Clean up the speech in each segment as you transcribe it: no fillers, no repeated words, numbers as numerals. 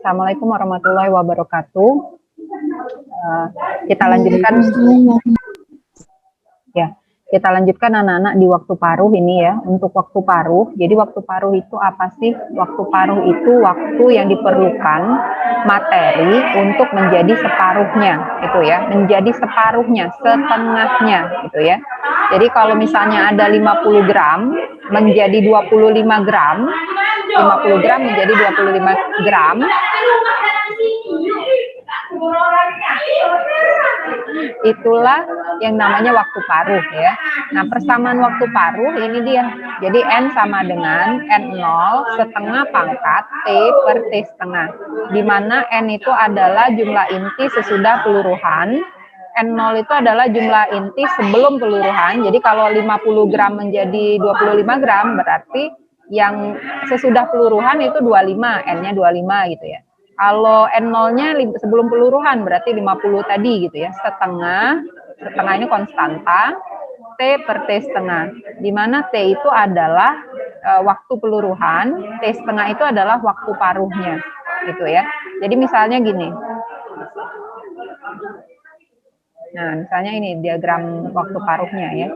Assalamualaikum warahmatullahi wabarakatuh. Kita lanjutkan ya. Kita lanjutkan anak-anak di waktu paruh ini ya. Untuk waktu paruh, jadi waktu paruh itu apa sih? Waktu paruh itu waktu yang diperlukan materi untuk menjadi separuhnya, gitu ya. Menjadi separuhnya, setengahnya, gitu ya. Jadi kalau misalnya ada 50 gram menjadi 25 gram, 50 gram menjadi 25 gram, itulah yang namanya waktu paruh ya. Nah, persamaan waktu paruh ini dia. Jadi N sama dengan N0 setengah pangkat T per T setengah. Di mana N itu adalah jumlah inti sesudah peluruhan. N0 itu adalah jumlah inti sebelum peluruhan. Jadi kalau 50 gram menjadi 25 gram berarti yang sesudah peluruhan itu 25, N-nya 25 gitu ya. Kalau N0-nya sebelum peluruhan berarti 50 tadi gitu ya. Setengah ini konstanta, T per T setengah. Di mana T itu adalah waktu peluruhan, T setengah itu adalah waktu paruhnya gitu ya. Jadi misalnya gini. Nah, misalnya ini diagram waktu paruhnya ya.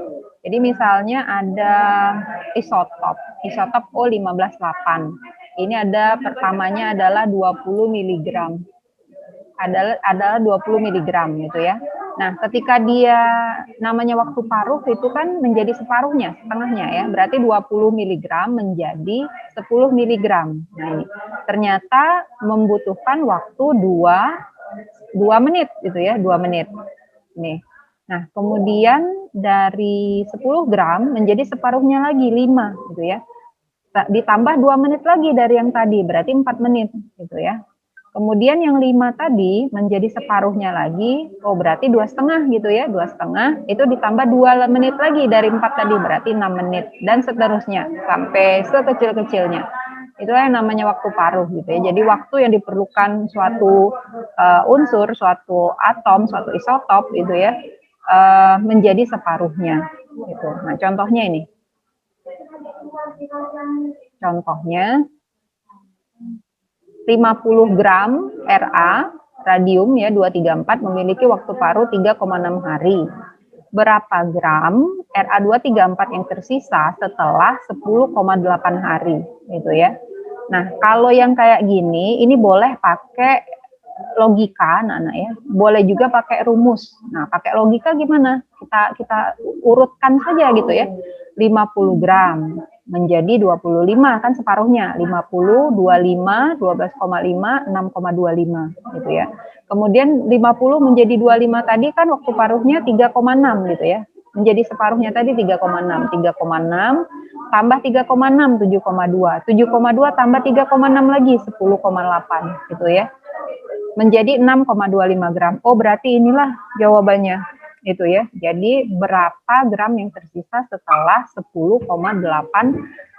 Jadi misalnya ada isotop O158. Ini ada pertamanya adalah 20 mg. Adalah 20 mg gitu ya. Nah, ketika dia namanya waktu paruh itu kan menjadi separuhnya, setengahnya ya. Berarti 20 mg menjadi 10 mg. Nah, ini ternyata membutuhkan waktu 2 menit gitu ya, 2 menit. Nih. Nah, kemudian dari 10 gram menjadi separuhnya lagi 5 gitu ya. Ditambah 2 menit lagi dari yang tadi, berarti 4 menit gitu ya. Kemudian yang 5 tadi menjadi separuhnya lagi, berarti 2,5 gitu ya, 2,5 itu ditambah 2 menit lagi dari 4 tadi, berarti 6 menit dan seterusnya sampai sekecil-kecilnya. Itulah yang namanya waktu paruh gitu ya. Jadi waktu yang diperlukan suatu unsur, suatu atom, suatu isotop gitu ya, menjadi separuhnya gitu. Nah, contohnya ini. Contohnya 50 gram Ra radium ya 234 memiliki waktu paruh 3,6 hari. Berapa gram Ra234 yang tersisa setelah 10,8 hari gitu ya. Nah, kalau yang kayak gini ini boleh pakai logika anak-anak ya. Boleh juga pakai rumus. Nah, pakai logika gimana? Kita urutkan saja gitu ya. 50 gram menjadi 25 kan separuhnya. 50, 25, 12,5, 6,25 gitu ya. Kemudian 50 menjadi 25 tadi kan waktu paruhnya 3,6 gitu ya. Menjadi separuhnya tadi 3,6. 3,6 tambah 3,6 7,2. 7,2 tambah 3,6 lagi 10,8 gitu ya. Menjadi 6,25 gram. Oh, berarti inilah jawabannya. Itu ya. Jadi berapa gram yang tersisa setelah 10,8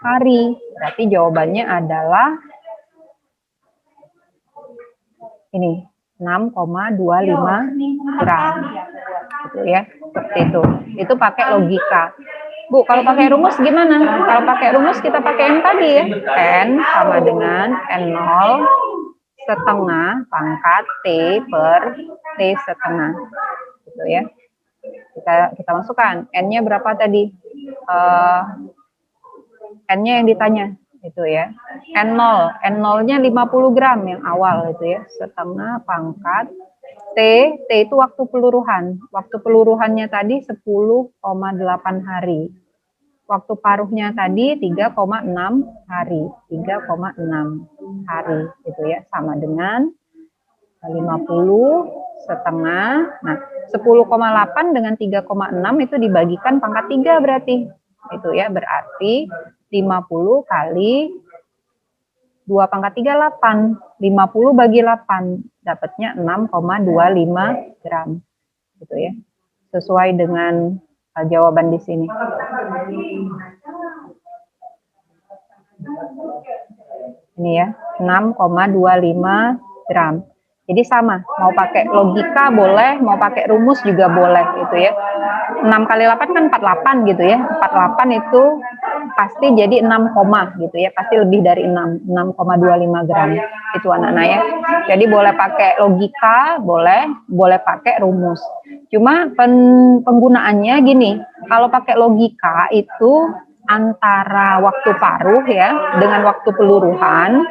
hari? Berarti jawabannya adalah ini 6,25 gram. Gitu ya. Seperti itu. Itu pakai logika. Bu, kalau pakai rumus gimana? Kalau pakai rumus kita pakai yang tadi ya. N sama dengan N0 setengah pangkat T per T setengah. Gitu ya. Kita masukkan. N-nya berapa tadi? N-nya yang ditanya. Itu ya. N0. N0-nya 50 gram yang awal itu ya. Setengah pangkat T itu waktu peluruhan. Waktu peluruhannya tadi 10,8 hari. Waktu paruhnya tadi 3,6 hari. 3,6 hari gitu ya. Sama dengan 50 setengah. Nah, 10,8 dengan 3,6 itu dibagikan pangkat 3 berarti. Itu ya, berarti 50 kali 2 pangkat 3, 8. 50 bagi 8, dapatnya 6,25 gram. Gitu ya. Sesuai dengan jawaban di sini. Ini ya, 6,25 gram. Jadi sama, mau pakai logika boleh, mau pakai rumus juga boleh gitu ya. 6 kali 8 kan 48 gitu ya. 48 itu pasti jadi 6, gitu ya, pasti lebih dari 6,25 gram itu anak-anak ya. Jadi boleh pakai logika, boleh pakai rumus. Cuma penggunaannya gini, kalau pakai logika itu antara waktu paruh ya dengan waktu peluruhan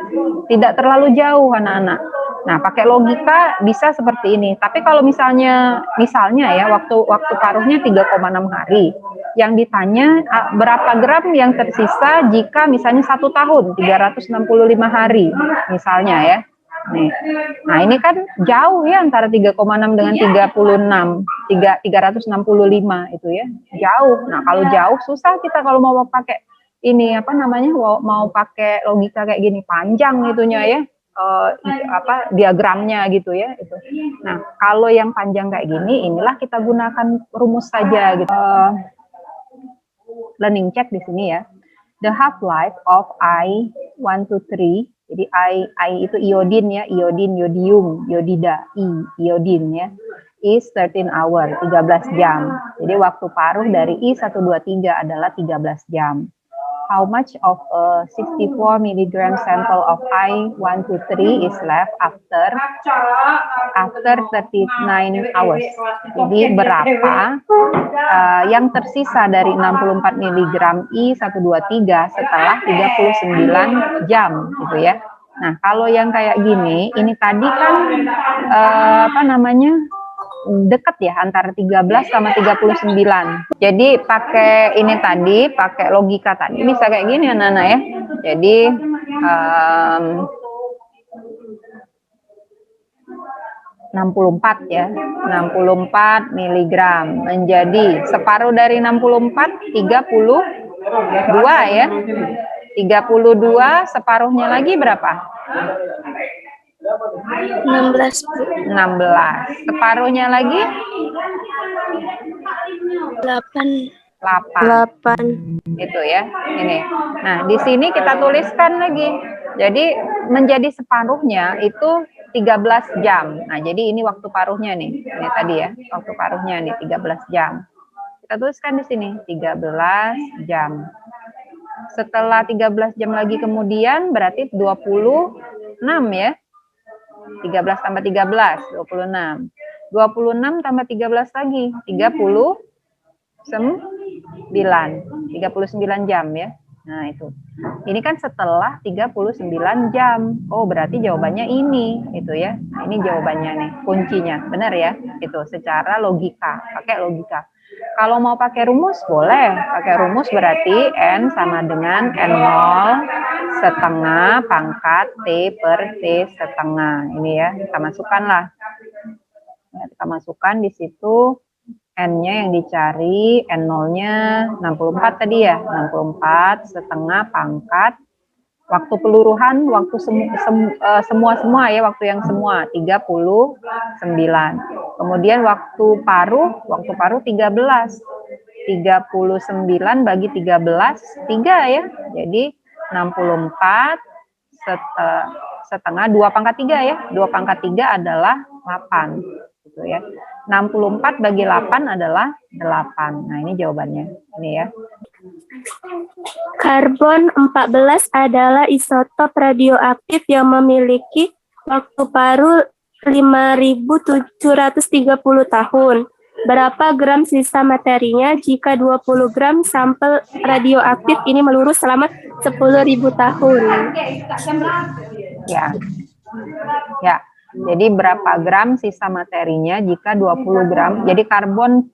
tidak terlalu jauh anak-anak. Nah, pakai logika bisa seperti ini. Tapi kalau misalnya ya waktu paruhnya 3,6 hari. Yang ditanya berapa gram yang tersisa jika misalnya 1 tahun 365 hari misalnya ya. Nih. Nah, ini kan jauh ya antara 3,6 dengan 365 itu ya. Jauh. Nah, kalau jauh susah kita kalau mau pakai ini apa namanya mau pakai logika kayak gini panjang itunya ya. Diagramnya gitu ya itu. Nah, kalau yang panjang kayak gini inilah kita gunakan rumus saja gitu. Learning check di sini ya. The half life of I123. Jadi I itu iodin ya, iodin, yodium, yodida, iodin ya. Is 13 hour, 13 jam. Jadi waktu paruh dari I123 adalah 13 jam. How much of a 64 milligram sample of I123 is left after 39 hours. Jadi berapa yang tersisa dari 64 miligram I123 setelah 39 jam gitu ya. Nah, kalau yang kayak gini, ini tadi kan dekat ya antara 13 sama 39. Jadi pakai ini tadi, pakai logika tadi bisa kayak gini anak-anak ya. Jadi 64 ya, 64 miligram menjadi separuh dari 64, 32 ya. 32 separuhnya lagi berapa? 16. Separuhnya lagi 8. Itu ya. Ini. Nah, di sini kita tuliskan lagi. Jadi menjadi separuhnya itu 13 jam. Nah, jadi ini waktu paruhnya nih. Ini tadi ya, waktu paruhnya nih 13 jam. Kita tuliskan di sini 13 jam. Setelah 13 jam lagi kemudian berarti 26 ya. 13 tambah 13, 26. 26 tambah 13 lagi, 39 jam ya. Nah, itu. Ini kan setelah 39 jam. Oh, berarti jawabannya ini, itu ya. Nah, ini jawabannya nih, kuncinya. Benar ya? Itu secara logika, pakai logika. Kalau mau pakai rumus boleh. Pakai rumus berarti N sama dengan N0 setengah pangkat T per T setengah. Ini ya, kita masukkan lah. Ya, kita masukkan di situ N-nya yang dicari, N0-nya 64 tadi ya, 64 setengah pangkat waktu peluruhan, waktu semua ya, waktu yang semua 39. Kemudian waktu paruh 13. 39 bagi 13, 3 ya. Jadi 64 setengah 2 pangkat 3 ya. 2 pangkat 3 adalah 8 gitu ya. 64 bagi 8 adalah 8. Nah, ini jawabannya. Ini ya. Karbon 14 adalah isotop radioaktif yang memiliki waktu paruh 5.730 tahun. Berapa gram sisa materinya jika 20 gram sampel radioaktif ini meluruh selama 10.000 tahun? Ya. Ya. Jadi berapa gram sisa materinya jika 20 gram. Jadi karbon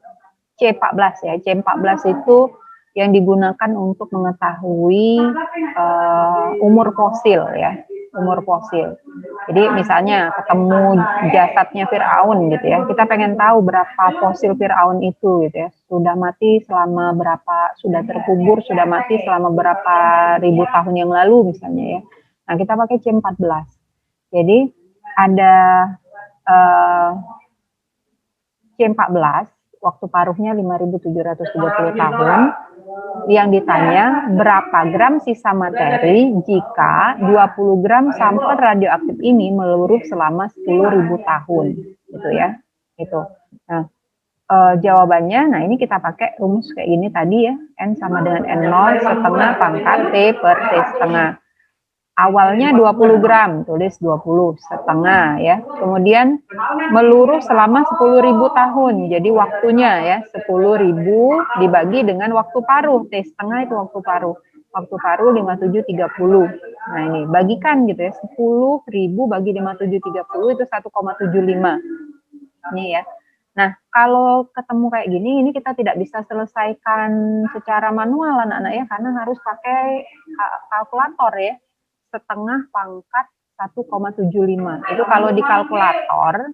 C14 ya. C14 itu yang digunakan untuk mengetahui umur fosil ya. Umur fosil. Jadi misalnya ketemu jasadnya Firaun gitu ya. Kita pengen tahu berapa fosil Firaun itu gitu ya. Sudah mati selama berapa, sudah terkubur, sudah mati selama berapa ribu tahun yang lalu misalnya ya. Nah, kita pakai C14. Jadi ada C14, waktu paruhnya 5.730 tahun, yang ditanya berapa gram sisa materi jika 20 gram sampel radioaktif ini meluruh selama 10.000 tahun, gitu ya, itu. Nah, jawabannya, nah ini kita pakai rumus kayak gini tadi ya, N sama dengan N0 setengah pangkat T per T setengah. Awalnya 20 gram, tulis 20 setengah ya. Kemudian meluruh selama 10.000 tahun. Jadi waktunya ya 10.000 dibagi dengan waktu paruh. T setengah itu waktu paruh. Waktu paruh 5730. Nah ini bagikan gitu ya. 10.000 bagi 5730 itu 1,75. Ini ya. Nah, kalau ketemu kayak gini, ini kita tidak bisa selesaikan secara manual anak-anak ya, karena harus pakai kalkulator ya. Setengah pangkat 1,75. Itu kalau di kalkulator,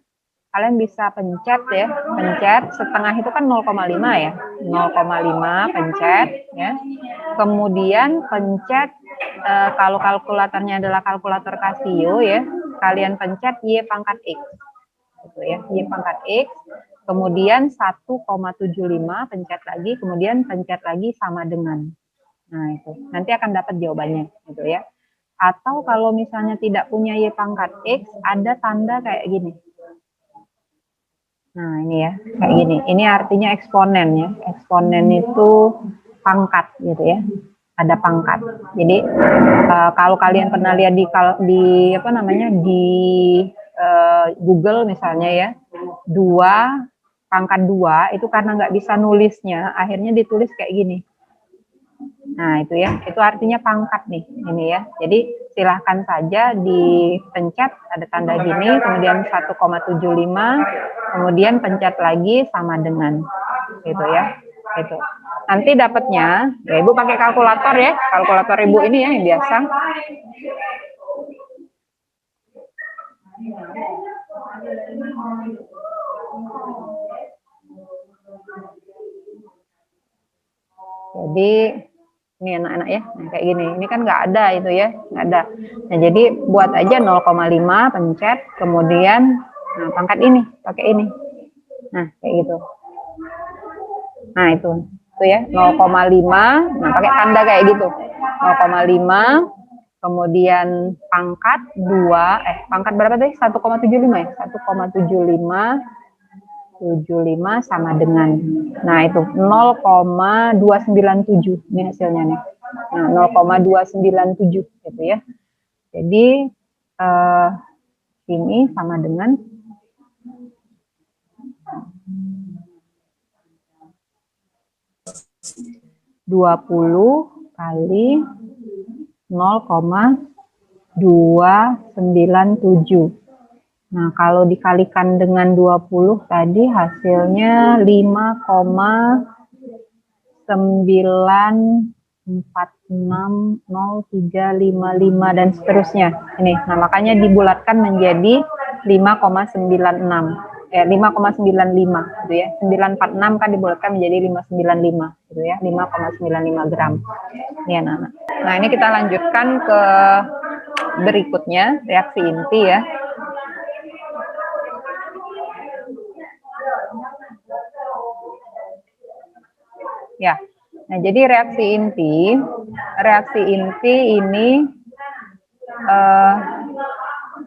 kalian bisa pencet ya. Pencet, setengah itu kan 0,5 ya. 0,5 pencet ya. Kemudian pencet, kalau kalkulatornya adalah kalkulator Casio ya, kalian pencet Y pangkat X. Gitu ya, Y pangkat X. Kemudian 1,75 pencet lagi, kemudian pencet lagi sama dengan. Nah, itu. Nanti akan dapat jawabannya gitu ya. Atau kalau misalnya tidak punya Y pangkat X, ada tanda kayak gini. Nah, ini ya, kayak gini. Ini artinya eksponen ya. Eksponen itu pangkat gitu ya. Ada pangkat. Jadi kalau kalian pernah lihat di apa namanya di Google misalnya ya, 2 pangkat 2 itu karena nggak bisa nulisnya, akhirnya ditulis kayak gini. Nah, itu ya, itu artinya pangkat nih, ini ya. Jadi silahkan saja dipencet, ada tanda gini, kemudian 1,75, kemudian pencet lagi sama dengan, gitu ya. Gitu. Nanti dapatnya, ya Ibu pakai kalkulator ya, kalkulator Ibu ini ya yang biasa. Jadi ini anak-anak ya, nah, kayak gini. Ini kan nggak ada itu ya, nggak ada. Nah jadi buat aja 0,5 pencet, kemudian nah pangkat ini, pakai ini. Nah kayak gitu. Nah itu ya 0,5. Nah pakai tanda kayak gitu. 0,5. Kemudian pangkat 2, pangkat berapa tadi? 1,75 ya? 1,75 sama dengan, nah itu 0,297 ini hasilnya nih. Nah 0,297 gitu ya. Jadi ini sama dengan 20 kali 0,297. Nah, kalau dikalikan dengan 20 tadi hasilnya 5,9460355 dan seterusnya. Ini, nah makanya dibulatkan menjadi 5,96. 5,95 gitu ya. 946 kan dibulatkan menjadi 595 gitu ya. 5,95 gram. Ini anak-anak. Nah, ini kita lanjutkan ke berikutnya, reaksi inti ya. Ya, nah jadi reaksi inti ini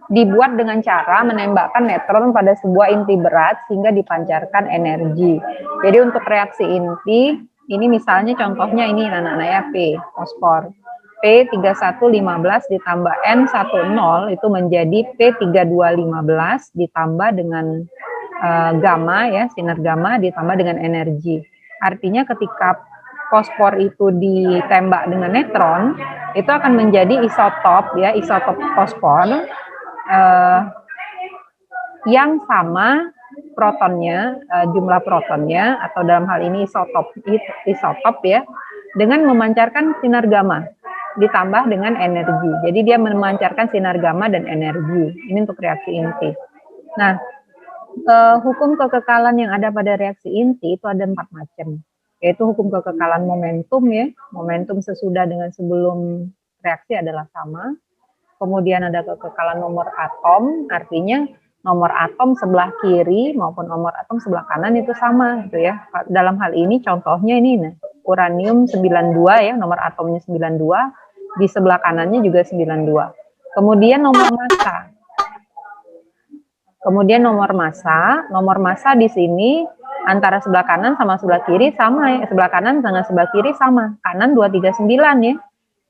dibuat dengan cara menembakkan neutron pada sebuah inti berat sehingga dipancarkan energi. Jadi untuk reaksi inti, ini misalnya contohnya ini anak-anak ya, P, fosfor. P3115 ditambah N10 itu menjadi P3215 ditambah dengan gamma ya, sinar gamma ditambah dengan energi. Artinya ketika fosfor itu ditembak dengan neutron, itu akan menjadi isotop ya, isotop fosfor yang sama protonnya, jumlah protonnya atau dalam hal ini isotop ya, dengan memancarkan sinar gamma ditambah dengan energi. Jadi dia memancarkan sinar gamma dan energi. Ini untuk reaksi inti. Nah, hukum kekekalan yang ada pada reaksi inti itu ada 4 macam, yaitu hukum kekekalan momentum ya, momentum sesudah dengan sebelum reaksi adalah sama. Kemudian ada kekekalan nomor atom, artinya nomor atom sebelah kiri maupun nomor atom sebelah kanan itu sama gitu ya. Dalam hal ini contohnya ini nah, uranium 92 ya, nomor atomnya 92, di sebelah kanannya juga 92. Kemudian nomor massa. Kemudian nomor massa di sini Antara sebelah kanan sama sebelah kiri sama ya. Sebelah kanan dengan sebelah kiri sama. Kanan 239 ya.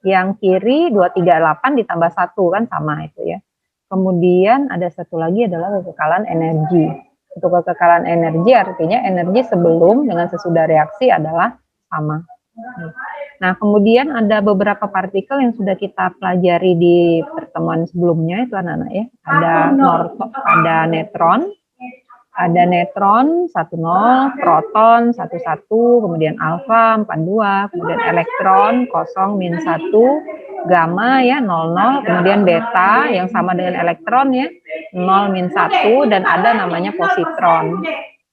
Yang kiri 238 ditambah 1 kan sama itu ya. Kemudian ada satu lagi adalah kekekalan energi. Untuk kekekalan energi artinya energi sebelum dengan sesudah reaksi adalah sama. Nah, kemudian ada beberapa partikel yang sudah kita pelajari di pertemuan sebelumnya itu anak-anak ya. Ada neutron 10, proton 11, kemudian alfa 42, kemudian elektron 0 min 1, gamma ya 00, kemudian beta yang sama dengan elektron ya 0 min 1, dan ada namanya positron.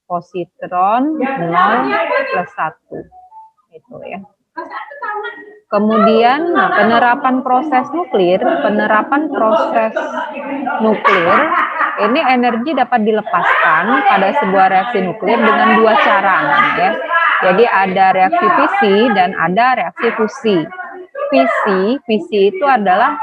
Positron 0 plus 1. Itu ya. Kemudian penerapan proses nuklir ini energi dapat dilepaskan pada sebuah reaksi nuklir dengan dua cara ya. Jadi ada reaksi fisi dan ada reaksi fusi. Fisi itu adalah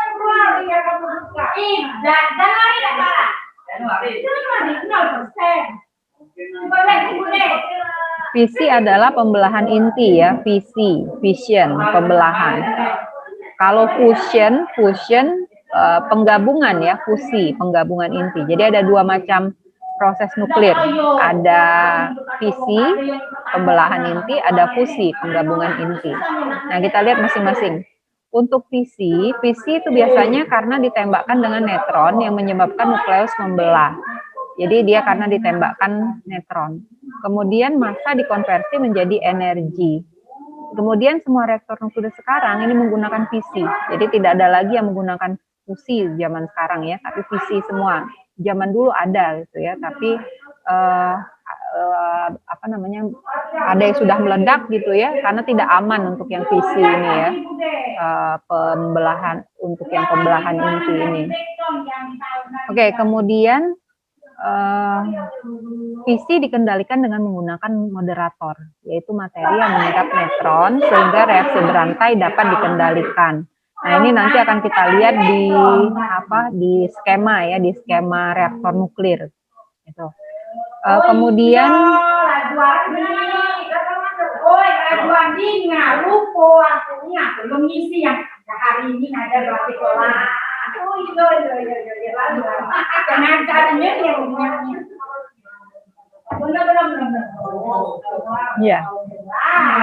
fisi adalah pembelahan inti ya, fission, pembelahan. Kalau fusion penggabungan ya, fusi, penggabungan inti. Jadi ada dua macam proses nuklir. Ada fisi, pembelahan inti, ada fusi, penggabungan inti. Nah, kita lihat masing-masing. Untuk fisi itu biasanya karena ditembakkan dengan neutron yang menyebabkan nukleus membelah. Jadi dia karena ditembakkan neutron. Kemudian massa dikonversi menjadi energi. Kemudian semua reaktor nuklir sekarang ini menggunakan fisi. Jadi tidak ada lagi yang menggunakan fusi zaman sekarang ya, tapi fisi semua. Zaman dulu ada gitu ya, tapi ada yang sudah meledak gitu ya, karena tidak aman untuk yang fisi ini ya, pembelahan inti ini. Oke, kemudian fisi dikendalikan dengan menggunakan moderator, yaitu materi yang mengikat neutron sehingga reaksi berantai dapat dikendalikan. Nah, ini nanti akan kita lihat di skema ya, di skema reaktor nuklir. Itu. Kemudian ya,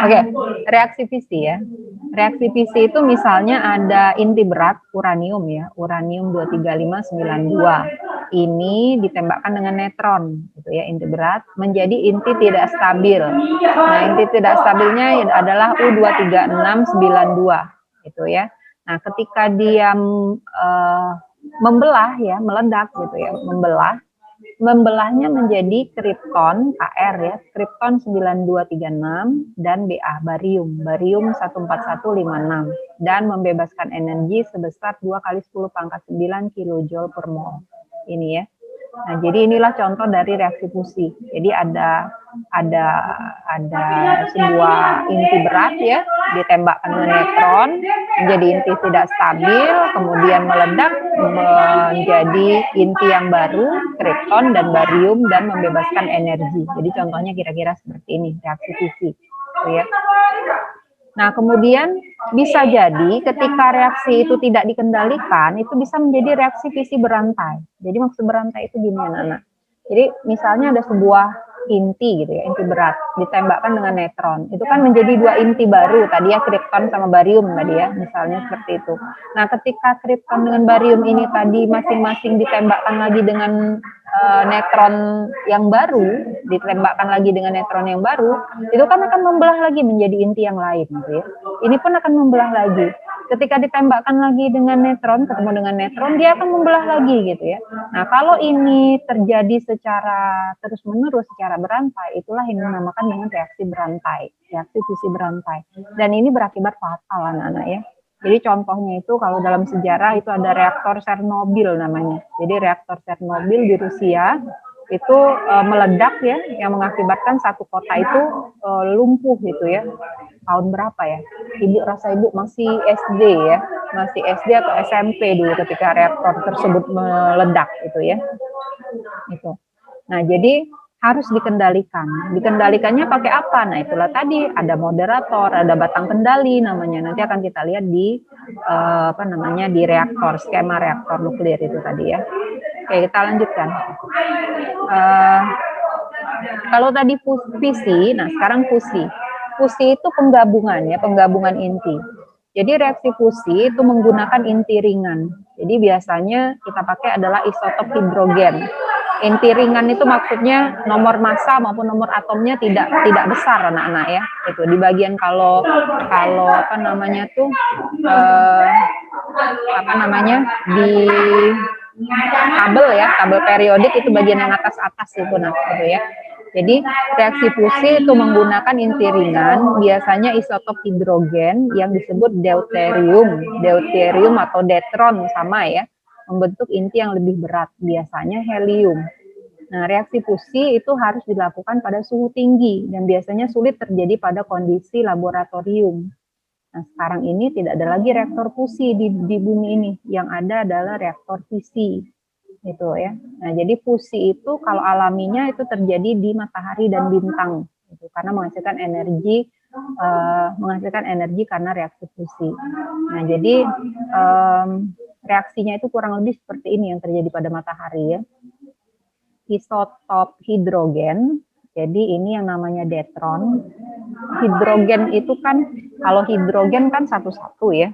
oke, reaksi fisi ya. Reaksi fisi itu misalnya ada inti berat uranium ya, uranium 23592. Ini ditembakkan dengan neutron, gitu ya, inti berat menjadi inti tidak stabil. Nah, inti tidak stabilnya adalah U23692, gitu ya. Nah, ketika dia membelah ya, meledak gitu ya, membelahnya menjadi kripton Kr ya, kripton 9236 dan Ba barium 14156 dan membebaskan energi sebesar 2 kali 10 pangkat 9 kilojoule per mol. Ini ya. Nah, jadi inilah contoh dari reaksi fusi. Jadi ada sebuah inti berat ya, ditembakkan dengan neutron menjadi inti tidak stabil, kemudian meledak menjadi inti yang baru, kripton dan barium, dan membebaskan energi. Jadi contohnya kira-kira seperti ini reaksi fisi, ya. Nah, kemudian bisa jadi ketika reaksi itu tidak dikendalikan, itu bisa menjadi reaksi fisi berantai. Jadi maksud berantai itu gini anak-anak. Jadi misalnya ada sebuah inti gitu ya, inti berat, ditembakkan dengan neutron. Itu kan menjadi dua inti baru, tadi ya kripton sama barium tadi ya, misalnya seperti itu. Nah, ketika kripton dengan barium ini tadi masing-masing ditembakkan lagi dengan neutron yang baru, ditembakkan lagi dengan neutron yang baru, itu kan akan membelah lagi menjadi inti yang lain gitu ya. Ini pun akan membelah lagi. Ketika ditembakkan lagi dengan neutron, ketemu dengan neutron, dia akan membelah lagi gitu ya. Nah, kalau ini terjadi secara terus-menerus, secara berantai, itulah yang dinamakan dengan reaksi berantai, reaksi fisi berantai. Dan ini berakibat fatal anak-anak ya. Jadi contohnya itu kalau dalam sejarah itu ada reaktor Chernobyl namanya. Jadi reaktor Chernobyl di Rusia itu meledak ya, yang mengakibatkan satu kota itu lumpuh gitu ya. Tahun berapa ya? Ibu masih SD ya, masih SD atau SMP dulu ketika reaktor tersebut meledak gitu ya. Itu. Nah, jadi harus dikendalikan. Dikendalikannya pakai apa? Nah, itulah tadi ada moderator, ada batang kendali namanya. Nanti akan kita lihat di di reaktor, skema reaktor nuklir itu tadi ya. Oke, kita lanjutkan. Kalau tadi fisi, nah sekarang fusi. Fusi itu penggabungan ya, penggabungan inti. Jadi reaksi fusi itu menggunakan inti ringan. Jadi biasanya kita pakai adalah isotop hidrogen. Inti ringan itu maksudnya nomor massa maupun nomor atomnya tidak besar anak-anak ya. Itu di bagian kalau di tabel ya, tabel periodik itu bagian yang atas itu gitu ya. Jadi reaksi fusi itu menggunakan inti ringan, biasanya isotop hidrogen yang disebut deuterium atau deuteron sama ya, membentuk inti yang lebih berat, biasanya helium. Nah, reaksi fusi itu harus dilakukan pada suhu tinggi dan biasanya sulit terjadi pada kondisi laboratorium. Nah, sekarang ini tidak ada lagi reaktor fusi di bumi ini, yang ada adalah reaktor fisi. Gitu ya. Nah, jadi fusi itu kalau alaminya itu terjadi di matahari dan bintang, gitu, karena menghasilkan energi karena reaksi fusi. Nah, jadi reaksinya itu kurang lebih seperti ini yang terjadi pada matahari ya. Isotop hidrogen, jadi ini yang namanya deuteron. Hidrogen itu kan, kalau hidrogen kan satu-satu ya.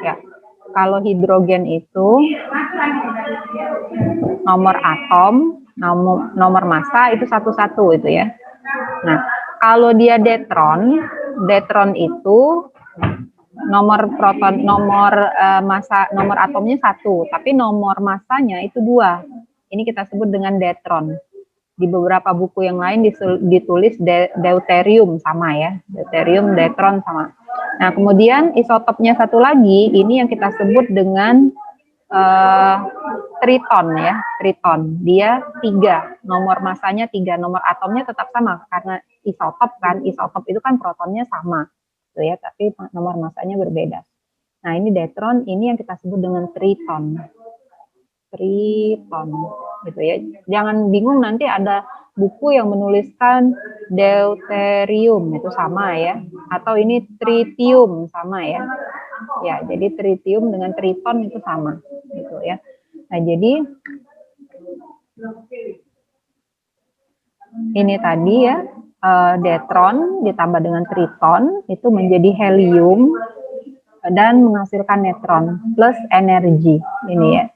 Ya. Kalau hidrogen itu nomor atom, nomor massa itu satu-satu itu ya. Nah, kalau dia deuteron itu nomor proton, massa, nomor atomnya satu, tapi nomor massanya itu 2. Ini kita sebut dengan deuteron. Di beberapa buku yang lain ditulis deuterium sama ya, deuterium, deuteron sama. Nah, kemudian isotopnya satu lagi, ini yang kita sebut dengan triton ya, triton. Dia 3, nomor masanya 3, nomor atomnya tetap sama karena isotop kan, isotop itu kan protonnya sama, gitu ya, tapi nomor masanya berbeda. Nah, ini deuteron, ini yang kita sebut dengan triton. Triton, gitu ya. Jangan bingung nanti ada buku yang menuliskan deuterium itu sama ya, atau ini tritium sama ya. Ya, jadi tritium dengan triton itu sama, gitu ya. Nah, jadi ini tadi ya, deuteron ditambah dengan triton itu menjadi helium dan menghasilkan neutron plus energi ini ya,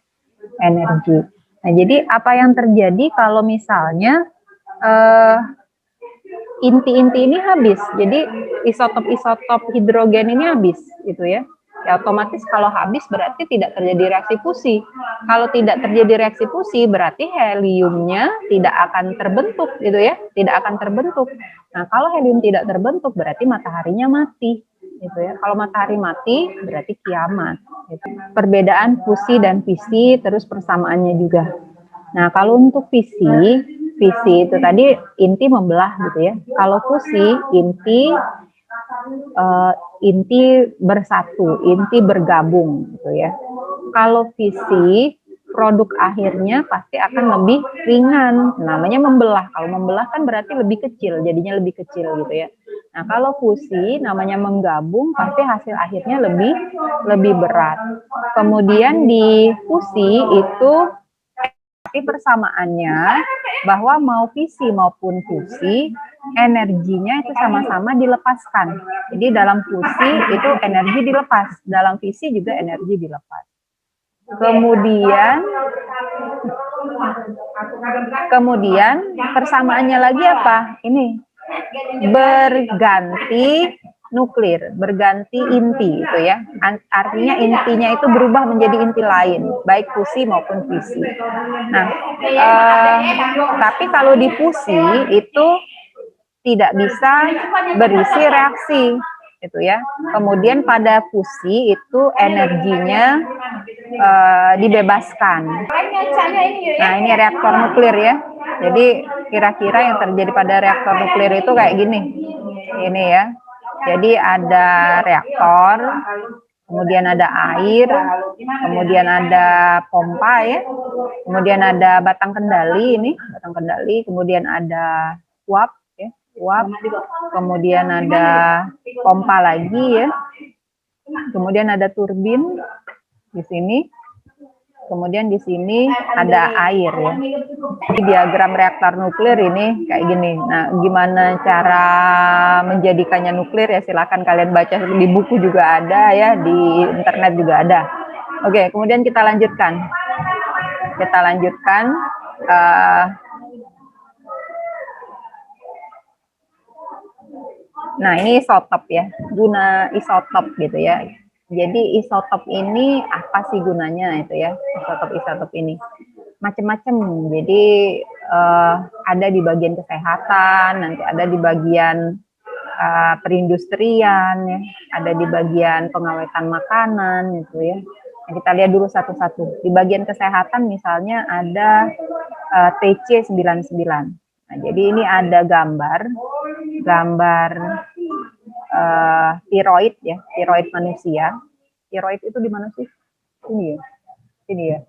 energi. Nah, jadi apa yang terjadi kalau misalnya inti-inti ini habis, jadi isotop hidrogen ini habis gitu ya. Ya otomatis kalau habis berarti tidak terjadi reaksi fusi. Kalau tidak terjadi reaksi fusi berarti heliumnya tidak akan terbentuk gitu ya, tidak akan terbentuk. Nah, kalau helium tidak terbentuk berarti mataharinya mati gitu ya. Kalau matahari mati berarti kiamat gitu. Perbedaan fusi dan fisi terus persamaannya juga. Nah, kalau untuk fisi itu tadi inti membelah gitu ya. Kalau fusi inti bersatu, inti bergabung gitu ya. Kalau fisi produk akhirnya pasti akan lebih ringan, namanya membelah. Kalau membelah kan berarti lebih kecil, jadinya lebih kecil gitu ya. Nah, kalau fusi namanya menggabung, pasti hasil akhirnya lebih berat. Kemudian di fusi itu tapi persamaannya bahwa mau fisi maupun fusi energinya itu sama-sama dilepaskan. Jadi dalam fusi itu energi dilepas, dalam fisi juga energi dilepas. Kemudian persamaannya lagi apa? Ini berganti nuklir, berganti inti itu ya. Artinya intinya itu berubah menjadi inti lain, baik fusi maupun fisi. Nah, tapi kalau di fusi itu tidak bisa berisi reaksi itu ya. Kemudian pada fusi itu energinya dibebaskan. Nah, ini reaktor nuklir ya. Jadi kira-kira yang terjadi pada reaktor nuklir itu kayak gini. Ini ya. Jadi ada reaktor, kemudian ada air, kemudian ada pompa ya. Kemudian ada batang kendali ini, batang kendali. Kemudian ada uap, ya, uap. Kemudian ada pompa lagi ya. Kemudian ada turbin di sini. Kemudian di sini ada air ya. Di diagram reaktor nuklir ini kayak gini. Nah, gimana cara menjadikannya nuklir ya silakan kalian baca di buku juga ada ya, di internet juga ada. Oke, kemudian kita lanjutkan. Kita lanjutkan. Nah, ini isotop ya. Guna isotop gitu ya. Jadi isotop ini apa sih gunanya itu ya, isotop ini macam-macam. Jadi ada di bagian kesehatan, nanti ada di bagian perindustrian, ya, ada di bagian pengawetan makanan gitu ya. Nah, kita lihat dulu satu-satu. Di bagian kesehatan misalnya ada TC99. Nah, jadi ini ada gambar tiroid ya, tiroid manusia. Tiroid itu di mana sih? Ini ya.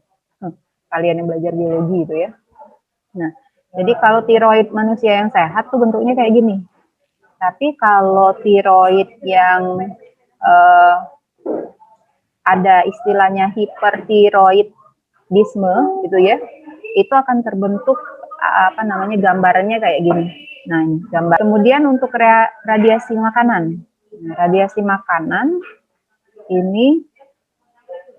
Kalian yang belajar biologi itu ya. Nah, jadi kalau tiroid manusia yang sehat tuh bentuknya kayak gini. Tapi kalau tiroid yang ada istilahnya hipertiroidisme gitu ya, itu akan terbentuk gambarannya kayak gini. Nah, ini gambar. Kemudian untuk radiasi makanan. Nah, radiasi makanan ini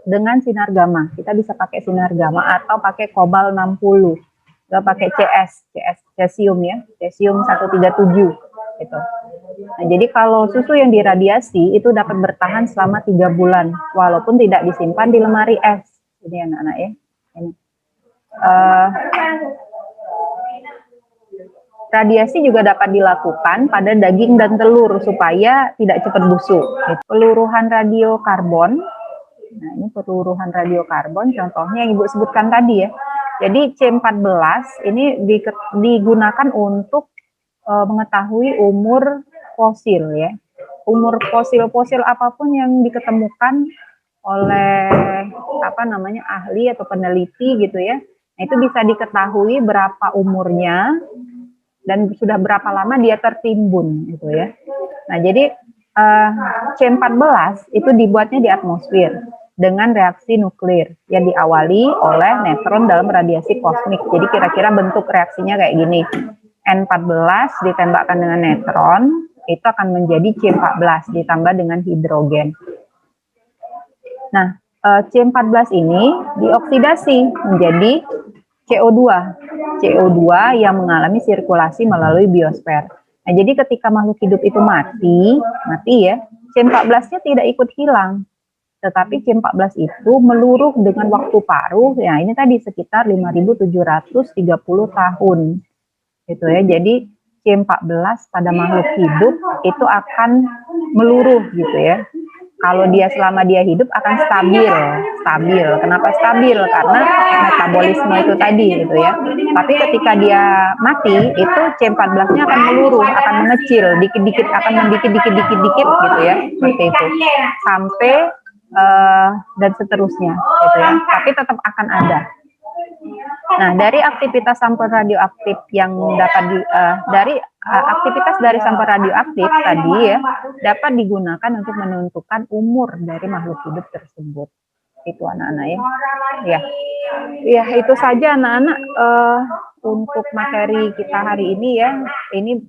dengan sinar gamma. Kita bisa pakai sinar gamma atau pakai kobal 60. Atau pakai cesium ya, cesium 137 gitu. Nah, jadi kalau susu yang diradiasi itu dapat bertahan selama 3 bulan walaupun tidak disimpan di lemari es. Ini anak-anak ya. Ini. Radiasi juga dapat dilakukan pada daging dan telur supaya tidak cepat busuk. Peluruhan radiokarbon. Nah, ini peluruhan radiokarbon contohnya yang Ibu sebutkan tadi ya. Jadi C14 ini digunakan untuk mengetahui umur fosil ya. Umur fosil apapun yang diketemukan oleh ahli atau peneliti gitu ya. Nah, itu bisa diketahui berapa umurnya dan sudah berapa lama dia tertimbun gitu ya. Nah, jadi C14 itu dibuatnya di atmosfer dengan reaksi nuklir yang diawali oleh neutron dalam radiasi kosmik. Jadi kira-kira bentuk reaksinya kayak gini. N14 ditembakkan dengan neutron, itu akan menjadi C14 ditambah dengan hidrogen. Nah, C14 ini dioksidasi menjadi CO2. CO2 yang mengalami sirkulasi melalui biosfer. Nah, jadi ketika makhluk hidup itu mati ya, C14-nya tidak ikut hilang. Tetapi C14 itu meluruh dengan waktu paruh, ya ini tadi sekitar 5.730 tahun. Gitu ya. Jadi C14 pada makhluk hidup itu akan meluruh gitu ya. Kalau dia selama dia hidup akan stabil. Kenapa stabil? Karena metabolisme itu tadi gitu ya. Tapi ketika dia mati, itu C14-nya akan meluruh, akan mengecil, dikit-dikit akan mendikit-dikit gitu ya, seperti itu. Sampai dan seterusnya gitu ya. Tapi tetap akan ada. Nah, dari aktivitas sampel radioaktif yang dapat aktivitas dari sampel radioaktif tadi ya dapat digunakan untuk menentukan umur dari makhluk hidup tersebut. Itu anak-anak ya. Ya, itu saja anak-anak untuk materi kita hari ini ya. Ini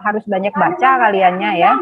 harus banyak baca kaliannya ya.